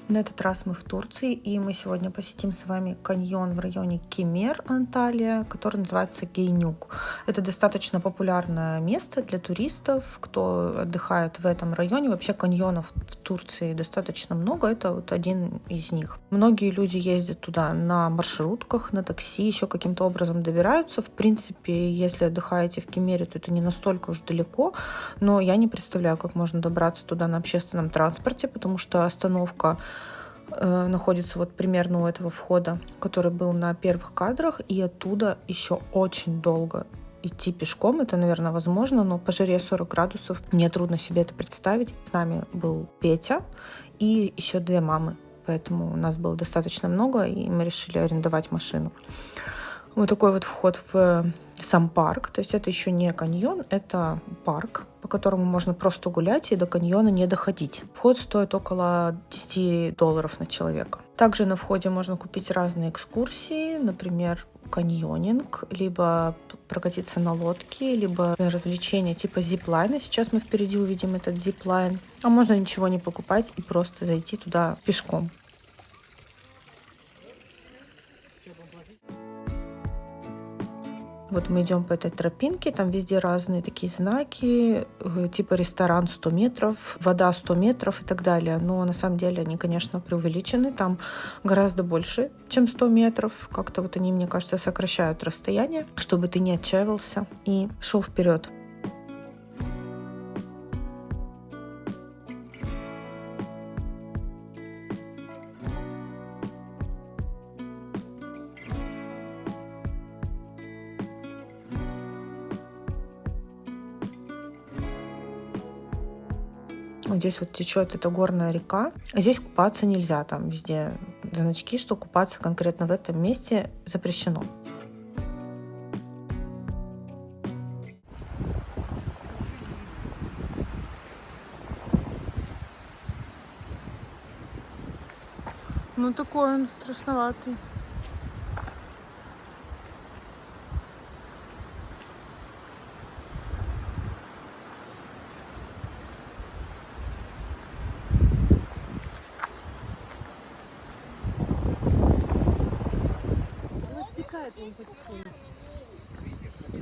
На этот раз мы в Турции, и мы сегодня посетим с вами каньон в районе Кемер, Анталия, который называется Гейнюк. Это достаточно популярное место для туристов, кто отдыхает в этом районе. Вообще каньонов в Турции достаточно много, это вот один из них. Многие люди ездят туда на маршрутках, на такси, еще каким-то образом добираются. В принципе, если отдыхаете в Кемере, то это не настолько уж далеко, но я не представляю, как можно добраться туда на общественном транспорте, потому что остановка находится вот примерно у этого входа, который был на первых кадрах, и оттуда еще очень долго идти пешком. Это, наверное, возможно, но по жаре 40 градусов мне трудно себе это представить. С нами был Петя и еще 2 мамы, поэтому у нас было достаточно много, и мы решили арендовать машину. Вот такой вот вход в сам парк, то есть это еще не каньон, это парк, по которому можно просто гулять и до каньона не доходить. Вход стоит около $10 на человека. Также на входе можно купить разные экскурсии, например, каньонинг, либо прокатиться на лодке, либо развлечения типа зиплайна. Сейчас мы впереди увидим этот зиплайн. А можно ничего не покупать и просто зайти туда пешком. Вот мы идем по этой тропинке, там везде разные такие знаки, типа ресторан 100 метров, вода 100 метров и так далее. Но на самом деле они, конечно, преувеличены, там гораздо больше, чем 100 метров. Как-то вот они, мне кажется, сокращают расстояние, чтобы ты не отчаивался и шел вперед. Вот здесь вот течет эта горная река. Здесь купаться нельзя, там везде значки, что купаться конкретно в этом месте запрещено. Ну такой он страшноватый.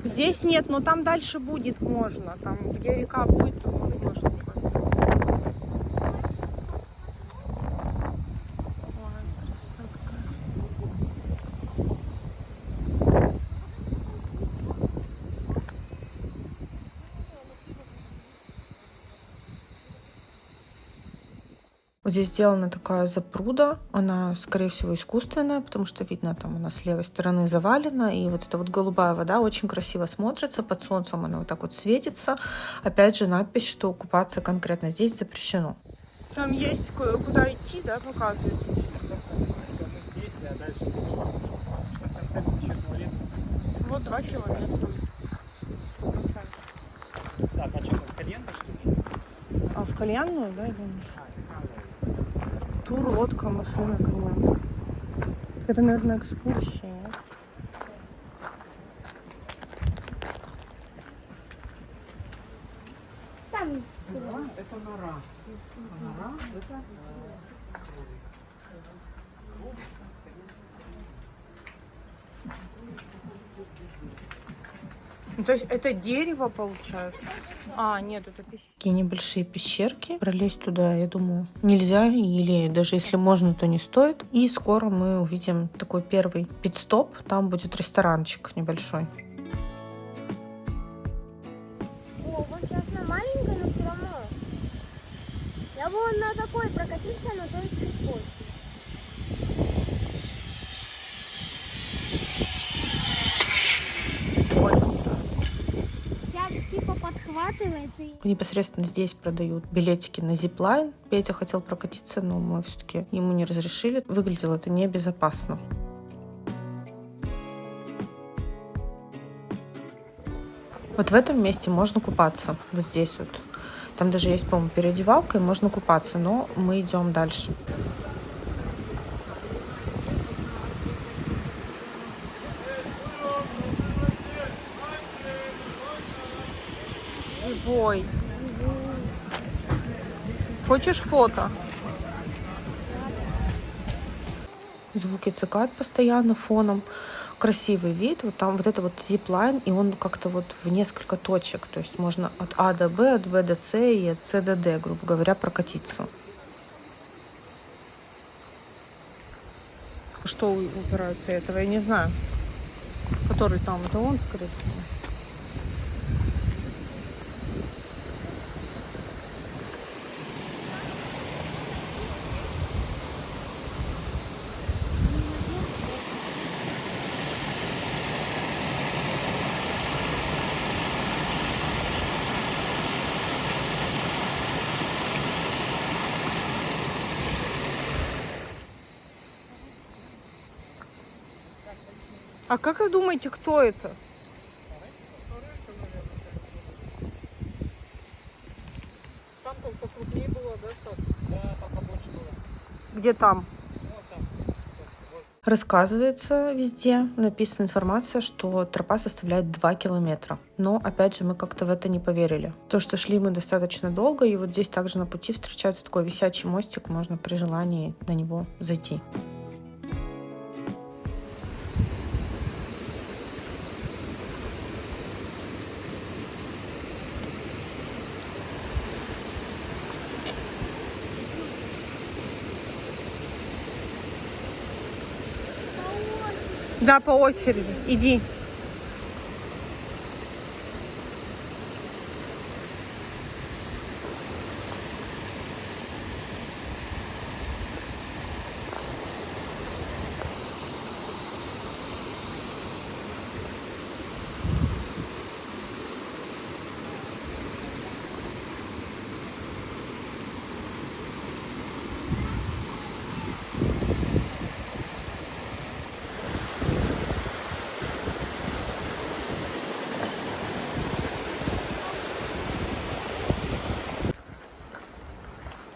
Здесь нет, но там дальше будет можно. Там, где река будет, то можно купаться. Ой, красота какая. Вот здесь сделана такая запруда, она, скорее всего, искусственная, потому что видно, там она с левой стороны завалена, и вот эта вот голубая вода очень красиво смотрится, под солнцем она вот так вот светится. Опять же надпись, что купаться конкретно здесь запрещено. Там есть куда идти, да, показывает? Здесь, а дальше что в конце еще туалет. Вот 2 километра. 100%. Так, а что, в кальян пошли? А в кальянную, да, думаешь? Тур, лодка, машина, кальян. Это, наверное, экскурсия, нет? Там. Это нора. Нора, это... Ну, то есть это дерево получается? А, нет, это пещерки. Такие небольшие пещерки. Пролезть туда, я думаю, нельзя. Или даже если можно, то не стоит. И скоро мы увидим такой первый пит-стоп. Там будет ресторанчик небольшой. О, вот сейчас на маленькой, но все равно. Я бы на такой прокатился, но только чуть больше. Типа подхватывает и... Непосредственно здесь продают билетики на зиплайн. Петя хотел прокатиться, но мы все-таки ему не разрешили. Выглядело это небезопасно. Вот в этом месте можно купаться. Вот здесь вот. Там даже есть, по-моему, переодевалка, и можно купаться. Но мы идем дальше. Живой. Хочешь фото? звуки цикад постоянно фоном. Красивый вид. Вот там вот это вот зиплайн, и он как-то вот в несколько точек. То есть можно от А до Б, от Б до С и от С до Д, грубо говоря, прокатиться. Что упирается этого, я не знаю. Который там, это он, скорее всего. А как вы думаете, кто это? Там только крупнее было, да, что? Да, там побольше было. Где там? Вот там. Рассказывается везде, написана информация, что тропа составляет 2 километра. Но, опять же, мы как-то в это не поверили. То, что шли мы достаточно долго, и вот здесь также на пути встречается такой висячий мостик, можно при желании на него зайти. Да, по очереди. Иди.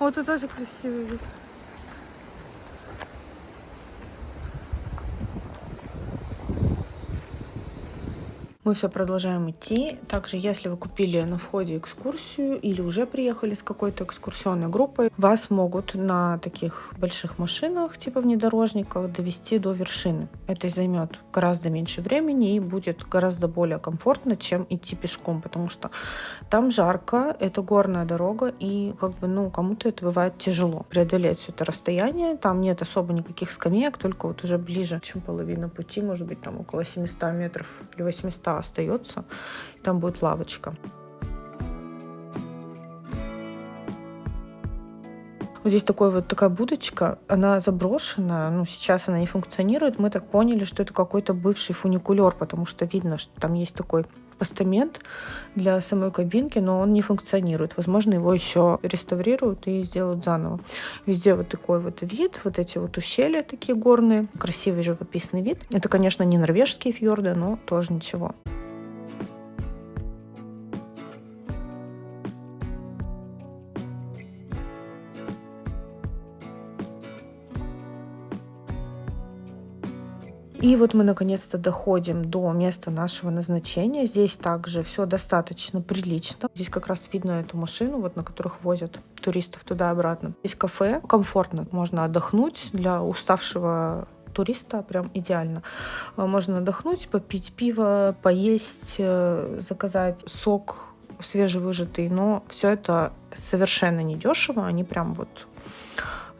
Вот это тоже красивый вид. Мы все продолжаем идти. Также, если вы купили на входе экскурсию или уже приехали с какой-то экскурсионной группой, вас могут на таких больших машинах, типа внедорожниках, довести до вершины. Это займет гораздо меньше времени и будет гораздо более комфортно, чем идти пешком, потому что там жарко, это горная дорога, и кому-то это бывает тяжело преодолеть все это расстояние. Там нет особо никаких скамеек, только вот уже ближе, чем половина пути, может быть, там около 700 метров или 800 остается, и там будет лавочка. Вот здесь такая будочка, она заброшенная, сейчас она не функционирует. Мы так поняли, что это какой-то бывший фуникулер, потому что видно, что там есть такой постамент для самой кабинки, но он не функционирует. Возможно, его еще реставрируют и сделают заново. Везде вот такой вот вид, вот эти вот ущелья такие горные, красивый живописный вид. Это, конечно, не норвежские фьорды, но тоже ничего. И вот мы наконец-то доходим до места нашего назначения. Здесь также все достаточно прилично. Здесь как раз видно эту машину, на которых возят туристов туда-обратно. Здесь кафе, комфортно, можно отдохнуть для уставшего туриста, прям идеально. Можно отдохнуть, попить пиво, поесть, заказать сок свежевыжатый, но все это совершенно недешево. Они прям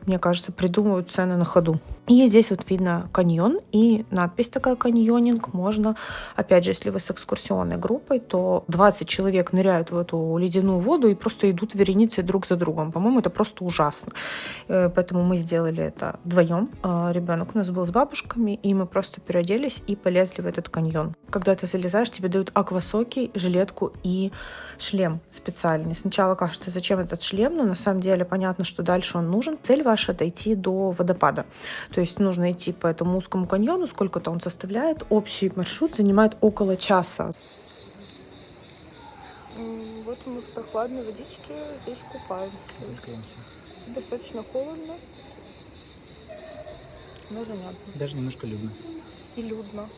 мне кажется, придумывают цены на ходу. И здесь видно каньон и надпись такая «Каньонинг». Можно, опять же, если вы с экскурсионной группой, то 20 человек ныряют в эту ледяную воду и просто идут вереницей друг за другом. По-моему, это просто ужасно. Поэтому мы сделали это вдвоем. Ребенок у нас был с бабушками, и мы просто переоделись и полезли в этот каньон. Когда ты залезаешь, тебе дают аквасоки, жилетку и шлем специальный. Сначала кажется, зачем этот шлем, но на самом деле понятно, что дальше он нужен. Цель ваша — дойти до водопада. То есть нужно идти по этому узкому каньону, сколько-то он составляет. Общий маршрут занимает около часа. Вот мы в прохладной водичке здесь купаемся. Достаточно холодно, но занятно. Даже немножко людно. И людно.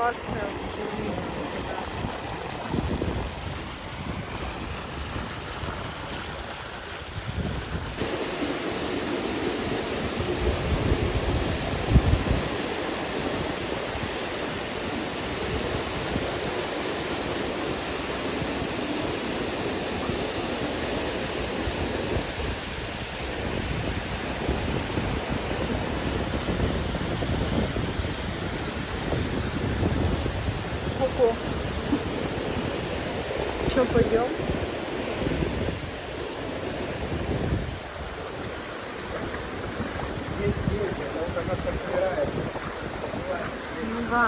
классная. Ого. Че, пойдем? Здесь видите, это как-то собирается. Ну да.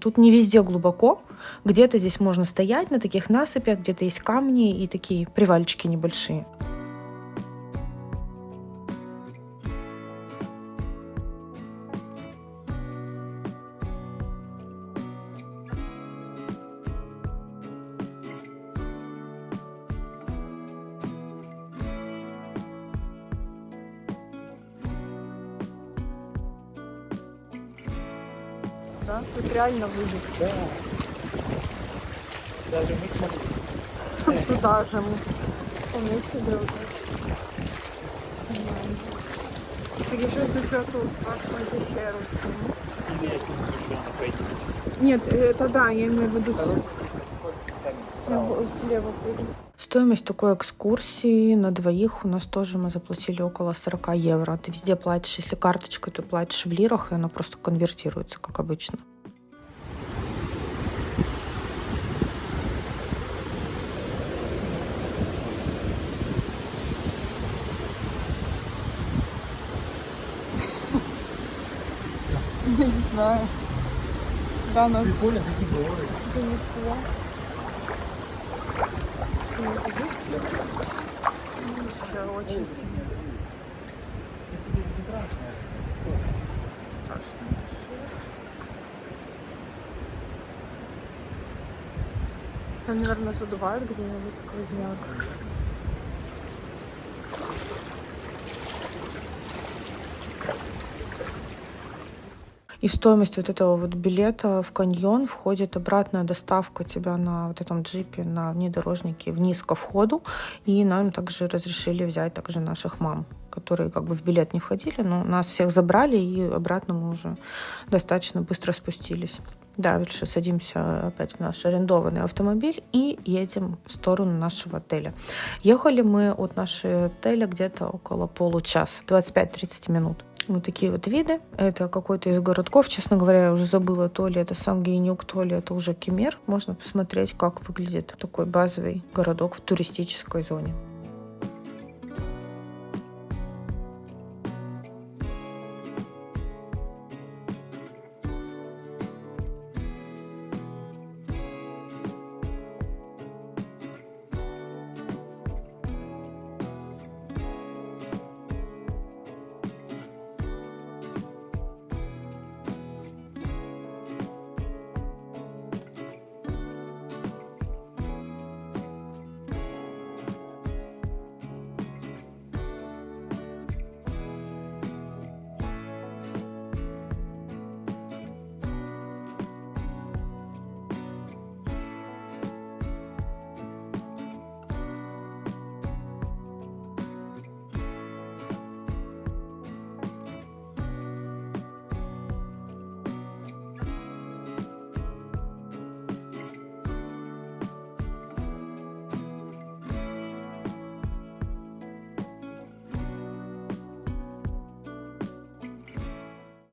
Тут не везде глубоко. Где-то здесь можно стоять на таких насыпях, где-то есть камни и такие привальчики небольшие. Да? Тут реально выжить. Да. Даже мы смогли. Туда же мы. Вполне себе уже. Так еще слышу эту страшную пещеру. И лестницу еще надо пойти. Нет, это да, я имею в виду. Осторожно, здесь скользкий камень справа. Слева пойду. Стоимость такой экскурсии на двоих у нас тоже мы заплатили около 40 евро. Ты везде платишь, если карточкой, то платишь в лирах, и она просто конвертируется, как обычно. Я не знаю. Да, нас Прикольно, такие горы. занесло. Очень страшно. Там, наверное, задувает где-нибудь сквозняк. И в стоимость вот этого вот билета в каньон входит обратная доставка тебя на вот этом джипе, на внедорожнике вниз ко входу. И нам также разрешили взять также наших мам, которые как бы в билет не входили, но нас всех забрали, и обратно мы уже достаточно быстро спустились. Дальше садимся опять в наш арендованный автомобиль и едем в сторону нашего отеля. Ехали мы от нашего отеля где-то около получаса, 25-30 минут. Вот такие вот виды. Это какой-то из городков. Честно говоря, я уже забыла, то ли это сам Гейнюк, то ли это уже Кемер. Можно посмотреть, как выглядит такой базовый городок в туристической зоне.